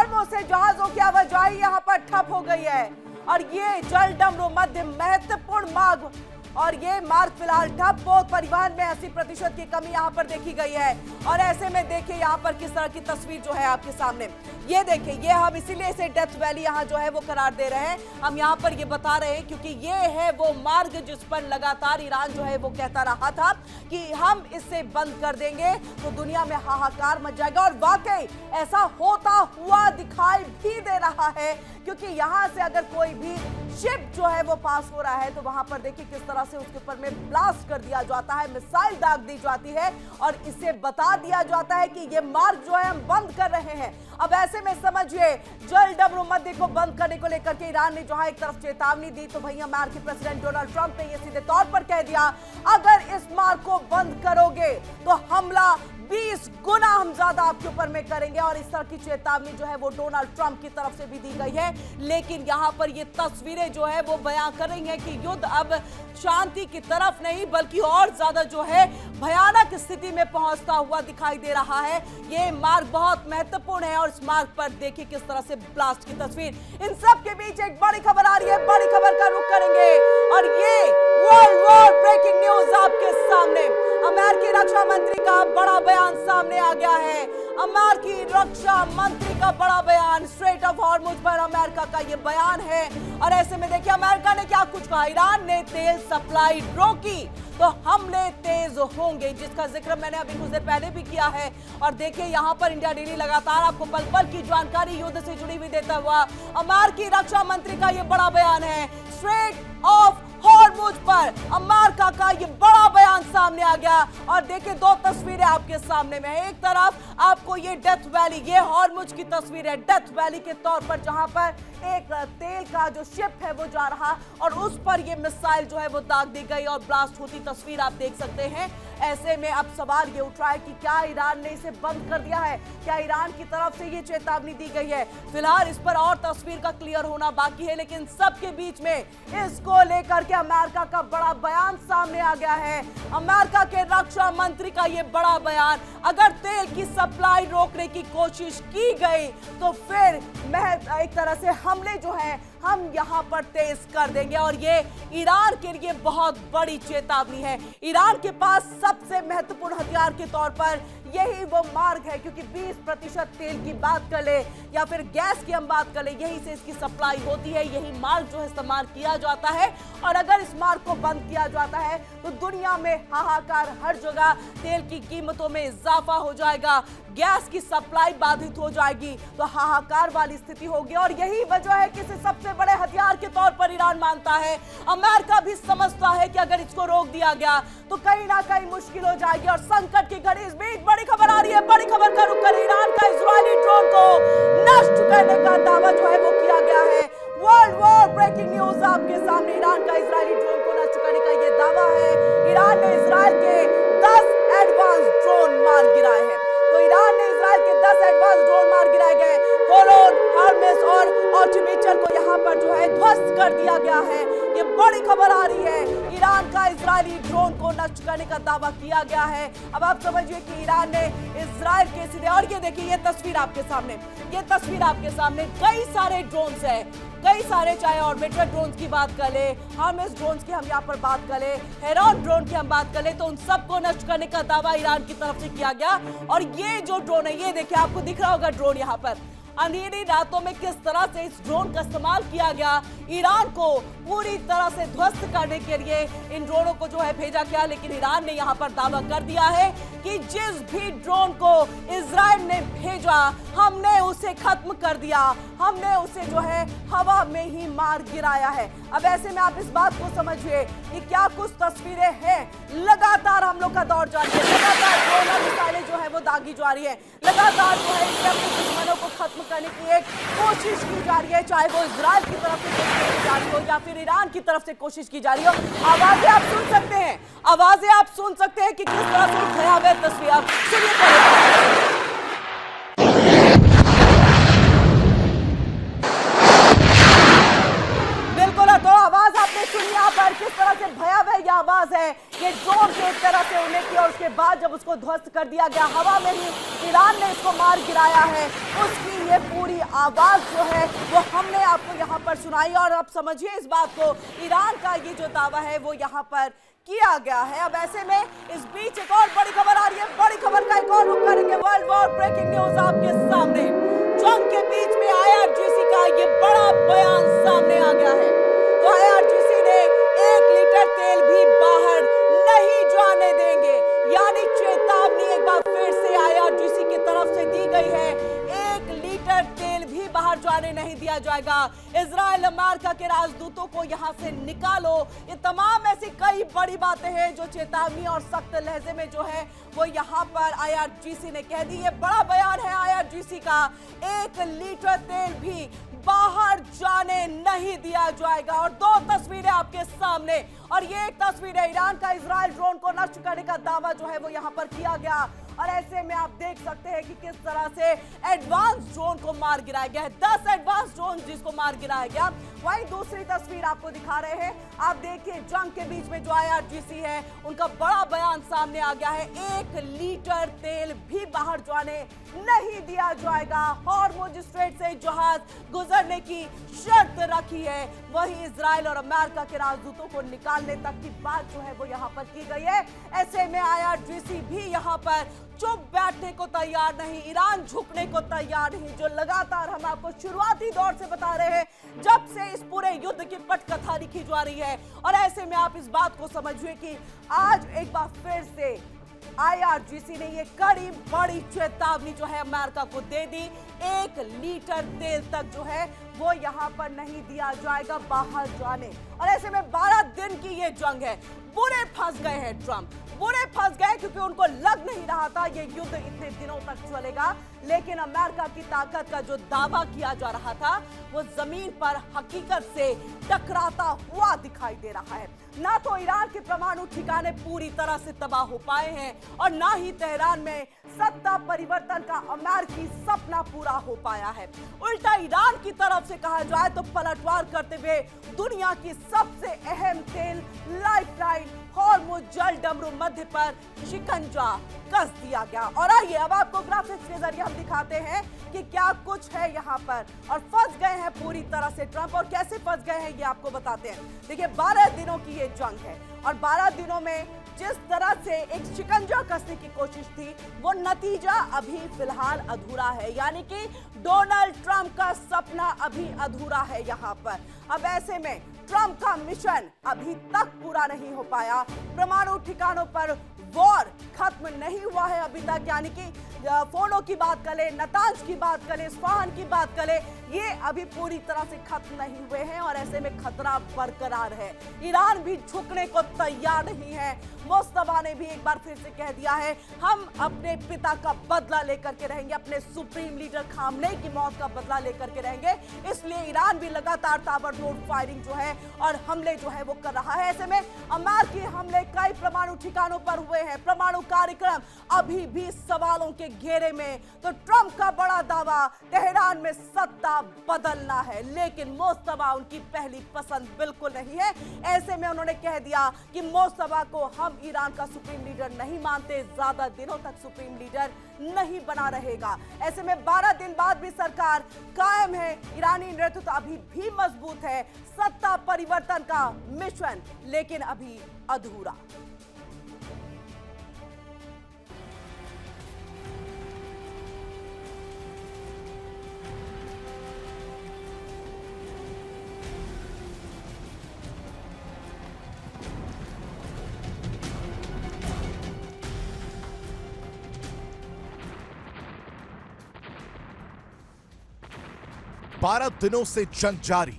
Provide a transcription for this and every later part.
Hormuz से जहाजों की आवाजाही यहां पर ठप हो गई है और ये जल डमरू मध्य महत्वपूर्ण मार्ग और ये मार्ग फिलहाल ठप। पोत परिवहन में 80% की कमी यहां पर देखी गई है और ऐसे में देखिए यहां पर किस तरह की तस्वीर जो है आपके सामने ये देखिए, ये हम इसीलिए इसे डेथ वैली यहां जो है वो करार दे रहे हैं। हम यहां पर ये बता रहे हैं क्योंकि ये है वो मार्ग जिस पर लगातार ईरान जो है वो कहता रहा था कि हम इसे बंद कर देंगे तो दुनिया में हाहाकार मच जाएगा और वाकई ऐसा होता हुआ दिखाई भी दे रहा है क्योंकि यहां से अगर कोई भी शिप जो है वो पास हो रहा है तो वहां पर देखिए किस तरह से उसके ऊपर में ब्लास्ट कर दिया जाता है, मिसाइल दाग दी जाती है और इसे बता दिया जाता है कि ये मार्ग जो है हम बंद कर रहे हैं। अब ऐसे में समझिए जल डमरू मध्य को बंद करने को लेकर के ईरान ने जहां एक तरफ चेतावनी दी तो वहीं अमेरिकी प्रेसिडेंट डोनाल्ड ट्रंप ने यह सीधे तौर पर कह दिया अगर इस मार्ग को बंद करोगे तो हमला 20 गुना हम ज्यादा आपके ऊपर में करेंगे और इस तरह की चेतावनी जो है वो डोनाल्ड ट्रंप की तरफ से भी दी गई है। लेकिन यहां पर ये तस्वीरें जो है वो बयां कर रही हैं कि युद्ध अब शांति की तरफ नहीं बल्कि और ज्यादा जो है भयानक स्थिति में पहुंचता हुआ दिखाई दे रहा है। ये मार्ग बहुत महत्वपूर्ण है और इस मार्ग पर देखिए किस तरह से ब्लास्ट की तस्वीर। इन सब के बीच एक बड़ी खबर आ रही है, बड़ी खबर का रुख करेंगे और ये वर्ल्ड वॉर ब्रेकिंग न्यूज आपके सामने। अमेरिकी रक्षा मंत्री का बड़ा बयान सामने आ गया है। अमेरिकी रक्षा मंत्री का बड़ा बयान, स्ट्रेट ऑफ हॉर्मुज़ पर अमेरिका का ये बयान है और ऐसे में देखिए अमेरिका ने क्या कुछ कहा। ईरान ने तेल सप्लाई रोकी तो हमले तेज होंगे, जिसका जिक्र मैंने अभी कुछ देर पहले भी किया है। और देखिए यहाँ पर इंडिया डेली लगातार आपको पल पल की जानकारी युद्ध से जुड़ी हुई देता हुआ अमेरिकी रक्षा मंत्री का ये बड़ा बयान है। स्ट्रेट ऑफ हॉर्मुज़ पर अमेरिका का ये बड़ा बयान सामने आ गया और देखिए दो तस्वीरें आपके सामने में है। एक तरफ आपको ये डेथ वैली, ये हॉर्मुज़ की तस्वीर है डेथ वैली के तौर पर जहां पर एक तेल का जो शिप है वो जा रहा और उस पर ये मिसाइल जो है वो दाग दी गई और ब्लास्ट होती तस्वीर आप देख सकते हैं। ऐसे में अब सवाल ये उठ रहा है कि क्या ईरान ने इसे बंद कर दिया है, क्या ईरान की तरफ से ये चेतावनी दी गई है। फिलहाल इस पर और तस्वीर का क्लियर होना बाकी है लेकिन सबके बीच में इसको लेकर के अमेरिका का बड़ा बयान सामने आ गया है। अमेरिका के रक्षा मंत्री का ये बड़ा बयान, अगर तेल की सप्लाई रोकने की कोशिश की गई तो फिर महज एक तरह से हमले जो है हम यहां पर तेज कर देंगे और ये ईरान के लिए बहुत बड़ी चेतावनी है। ईरान के पास सबसे महत्वपूर्ण हथियार के तौर पर यही वो मार्ग है क्योंकि 20% तेल की बात कर ले या फिर गैस की हम बात कर ले, यहीं से इसकी सप्लाई होती है, यही मार्ग जो है इस्तेमाल किया जाता है और अगर इस मार्ग को बंद किया जाता है तो दुनिया में हाहाकार, हर जगह तेल की कीमतों में इजाफा हो जाएगा, गैस की सप्लाई बाधित हो जाएगी तो हाहाकार वाली स्थिति होगी और यही वजह है कि इसे सबसे बड़े हथियार के तौर पर ईरान मानता है। अमेरिका भी समझता है कि अगर इसको रोक दिया गया तो कहीं ना कहीं मुश्किल हो जाएगी और संकट की घड़ी। इस बीच बड़ी खबर आ रही है, बड़ी खबर का रुख कर ईरान का इजरायली ड्रोन को नष्ट करने का दावा जो है वो किया गया है। वर्ल्ड वॉर ब्रेकिंग न्यूज आपके सामने, ईरान का इजरायली ड्रोन को नष्ट करने का ये दावा है। ईरान ने इजराइल के 10 एडवांस ड्रोन मार गिराए हैं। तो ईरान ने इजराइल के 10 एडवांस ड्रोन मार गिराए गए। होरोन, हर्मेस और आर्टिमीटर को यहाँ पर जो है ध्वस्त कर दिया गया है। ये बड़ी खबर आ रही है, ईरान का इजरायली ड्रोन को नष्ट करने का दावा किया गया है। अब आप समझिए कि ईरान ने इजराइल के सीधे, और ये देखिए ये तस्वीर आपके सामने, ये तस्वीर आपके सामने कई सारे ड्रोन्स है, कई सारे, चाहे ऑर्बिटर ड्रोन्स की बात कर ले, हर्मेस ड्रोन्स की हम यहाँ पर बात कर ले, हेरॉन ड्रोन की हम बात कर ले, तो उन सबको नष्ट करने का दावा ईरान की तरफ से किया गया। और ये जो ड्रोन है, ये देखिए आपको दिख रहा होगा ड्रोन यहाँ पर, अंधेरी रातों में किस तरह से इस ड्रोन का इस्तेमाल किया गया, ईरान को पूरी तरह से ध्वस्त करने के लिए इन ड्रोनों को जो है भेजा गया। लेकिन ईरान ने यहाँ पर दावा कर दिया है कि जिस भी ड्रोन को इजराइल ने भेजा हमने उसे खत्म कर दिया, हमने उसे जो है हवा में ही मार गिराया है। अब ऐसे में आप इस बात को समझिए कि क्या कुछ तस्वीरें हैं, लगातार हमलों का दौर जारी है, लगातार ड्रोन मिसाइलें जो है वो दागी जा रही है, लगातार जो है अपने दुश्मनों को खत्म करने की एक कोशिश की जा रही है, चाहे वो इजराइल की तरफ से कोशिश की जा रही हो या फिर ईरान की तरफ से कोशिश की जा रही हो। आवाजें आप सुन सकते हैं, आवाजें आप सुन सकते हैं कि किस तरह से भयावह तस्वीर आप सुनिए। पर किस तरह से भयावह यह आवाज है, ये ड्रोन से एक तरह से उड़ने की और उसके बाद जब उसको ध्वस्त कर दिया गया, हवा में ही ईरान ने इसको मार गिराया है, उसकी ये पूरी आवाज जो है वो हमने आपको यहाँ पर सुनाई। और अब समझिए इस बात को, ईरान का ये जो दावा है वो यहाँ पर किया गया है। अब ऐसे में इस बीच एक और बड़ी खबर आ रही है, बड़ी खबर का एक और रुख करेंगे। वर्ल्ड वॉर ब्रेकिंग न्यूज आपके सामने। जंग के बीच में IRGC का ये बड़ा बयान सामने आ गया है। तो IRGC ने 1 लीटर तेल भी बाहर नहीं जाने देंगे, यानी चेतावनी एक बार फिर से IRGC की तरफ से दी गई है। 1 लीटर तेल भी बाहर जाने नहीं दिया जाएगा। इजराइल अमेरिका के राजदूतों को यहां से निकालो। ये तमाम ऐसी कई बड़ी बातें हैं जो चेतावनी और सख्त लहजे में जो है वो यहां पर IRGC ने कह दी। ये बड़ा बयान है IRGC का। 1 लीटर तेल भी बाहर जाने नहीं दिया जाएगा। और 2 तस्वीरें आपके सामने, और ये एक तस्वीर है ईरान का इजराइल ड्रोन को नष्ट करने का दावा जो है वो यहां पर किया गया। और ऐसे में आप देख सकते हैं कि किस तरह से एडवांस ड्रोन को मार गिराया गया है। 10 एडवांस ड्रोन जिसको मार गिराया गया। वहीं दूसरी तस्वीर आपको दिखा रहे हैं, आप देखिए जंग के बीच में जो IRGC है उनका बड़ा बयान सामने आ गया है। 1 लीटर तेल भी बाहर जाने नहीं दिया जाएगा। हॉर्मुज स्ट्रेट से जहाज गुजरने की शर्त रखी है। वही इजराइल और अमेरिका के राजदूतों को निकालने तक की बात जो है वो यहाँ पर की गई है। ऐसे में IRGC भी यहाँ पर चुप बैठने को तैयार नहीं, ईरान झुकने को तैयार नहीं, जो लगातार हम आपको शुरुआती दौर से बता रहे हैं, जब से इस पूरे युद्ध की पटकथा लिखी जा रही है। और ऐसे में आप इस बात को समझिए कि आज एक बार फिर से IRGC ने ये कड़ी बड़ी चेतावनी जो है अमेरिका को दे दी। 1 लीटर तेल तक जो है वो यहाँ पर नहीं दिया जाएगा बाहर जाने। और ऐसे में 12 दिन की ये जंग है। बुरे फंस गए हैं ट्रंप, बुरे फंस गए क्योंकि उनको लग नहीं रहा था ये युद्ध इतने दिनों तक चलेगा। लेकिन अमेरिका की ताकत का जो दावा किया जा रहा था वो जमीन पर हकीकत से टकराता हुआ दिखाई दे रहा है। ना तो ईरान के परमाणु ठिकाने पूरी तरह से तबाह हो पाए हैं और ना ही तेहरान में सत्ता परिवर्तन का अमेरिकी सपना पूरा हो पाया है। उल्टा ईरान की तरफ से कहा जाए तो पलटवार करते हुए दुनिया की सबसे अहम तेल लाइफलाइन हॉर्मुज जल डमरू मध्य पर शिकंजा कस दिया गया। और आइए अब आपको ग्राफिक्स के जरिए हम दिखाते हैं कि क्या कुछ है यहाँ पर। और फंस गए हैं पूरी तरह से ट्रंप, और कैसे फंस गए हैं ये आपको बताते हैं। देखिए 12 दिनों की ये जंग है और 12 दिनों में जिस तरह से एक शिकंजा कसने की कोशिश थी वो नतीजा अभी फिलहाल अधूरा है, यानी कि डोनाल्ड ट्रंप का सपना अभी अधूरा है यहाँ पर। अब ऐसे में ट्रंप का मिशन अभी तक पूरा नहीं हो पाया। परमाणु ठिकानों पर वॉर खत्म नहीं हुआ है अभी तक, यानी कि फोनो की बात करें, नतांज की बात करें, इस्फहान की बात करें, ये अभी पूरी तरह से खत्म नहीं हुए हैं। और ऐसे में खतरा बरकरार है। ईरान भी झुकने को तैयार नहीं है। मुस्तफा ने भी एक बार फिर से कह दिया है, हम अपने पिता का बदला लेकर के रहेंगे, अपने सुप्रीम लीडर खामनेई की मौत का बदला लेकर के रहेंगे। इसलिए ईरान भी लगातार ताबड़तोड़ फायरिंग जो है और हमले जो है वो कर रहा है। ऐसे में अमेरिकी हमले कई परमाणु ठिकानों पर हुए हैं। परमाणु कार्यक्रम अभी भी सवालों के घेरे में। तो ट्रंप का बड़ा दावा तेहरान में सत्ता बदलना है, लेकिन मुस्तफा उनकी पहली पसंद बिल्कुल नहीं है। ऐसे में उन्होंने कह दिया कि मुस्तफा को हम ईरान का सुप्रीम लीडर नहीं मानते, ज्यादा दिनों तक सुप्रीम लीडर नहीं बना रहेगा। ऐसे में 12 दिन बाद भी सरकार कायम है, ईरानी नेतृत्व अभी भी मजबूत है। सत्ता परिवर्तन का मिशन लेकिन अभी अधूरा। बारह दिनों से जंग जारी।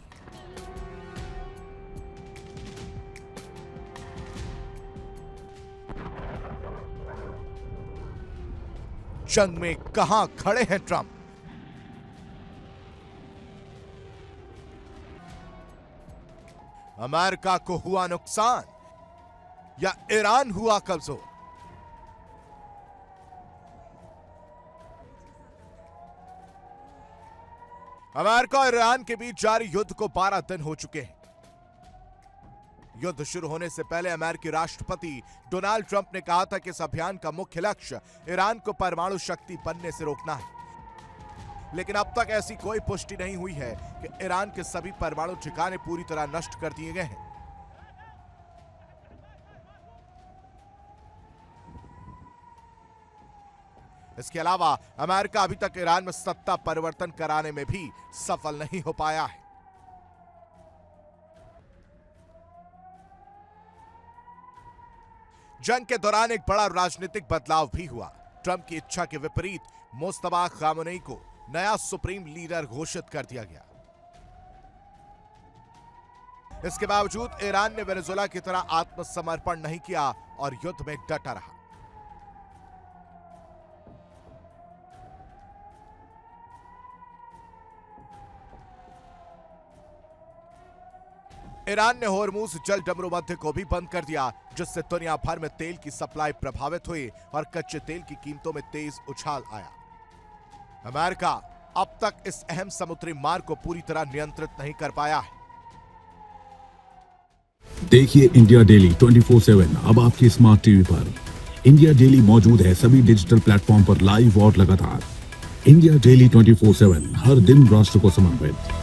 जंग में कहां खड़े हैं ट्रंप? अमेरिका को हुआ नुकसान या ईरान हुआ कमजोर? अमेरिका और ईरान के बीच जारी युद्ध को 12 दिन हो चुके हैं। युद्ध शुरू होने से पहले अमेरिकी राष्ट्रपति डोनाल्ड ट्रंप ने कहा था कि इस अभियान का मुख्य लक्ष्य ईरान को परमाणु शक्ति बनने से रोकना है। लेकिन अब तक ऐसी कोई पुष्टि नहीं हुई है कि ईरान के सभी परमाणु ठिकाने पूरी तरह नष्ट कर दिए गए हैं। इसके अलावा अमेरिका अभी तक ईरान में सत्ता परिवर्तन कराने में भी सफल नहीं हो पाया है। जंग के दौरान एक बड़ा राजनीतिक बदलाव भी हुआ। ट्रंप की इच्छा के विपरीत मुस्तफा खामेनेई को नया सुप्रीम लीडर घोषित कर दिया गया। इसके बावजूद ईरान ने वेनेजुएला की तरह आत्मसमर्पण नहीं किया और युद्ध में डटा रहा। ईरान ने होर्मुज जल डमरू मध्य को भी बंद कर दिया, जिससे दुनिया भर में तेल की सप्लाई प्रभावित हुई और कच्चे तेल की कीमतों में तेज उछाल आया। अमेरिका अब तक इस अहम समुद्री मार्ग को पूरी तरह नियंत्रित नहीं कर पाया है। देखिए इंडिया डेली 24/7 अब आपकी स्मार्ट टीवी पर। इंडिया डेली मौजूद है सभी डिजिटल प्लेटफॉर्म पर लाइव और लगातार। इंडिया डेली 24/7 हर दिन राष्ट्र को समर्पित।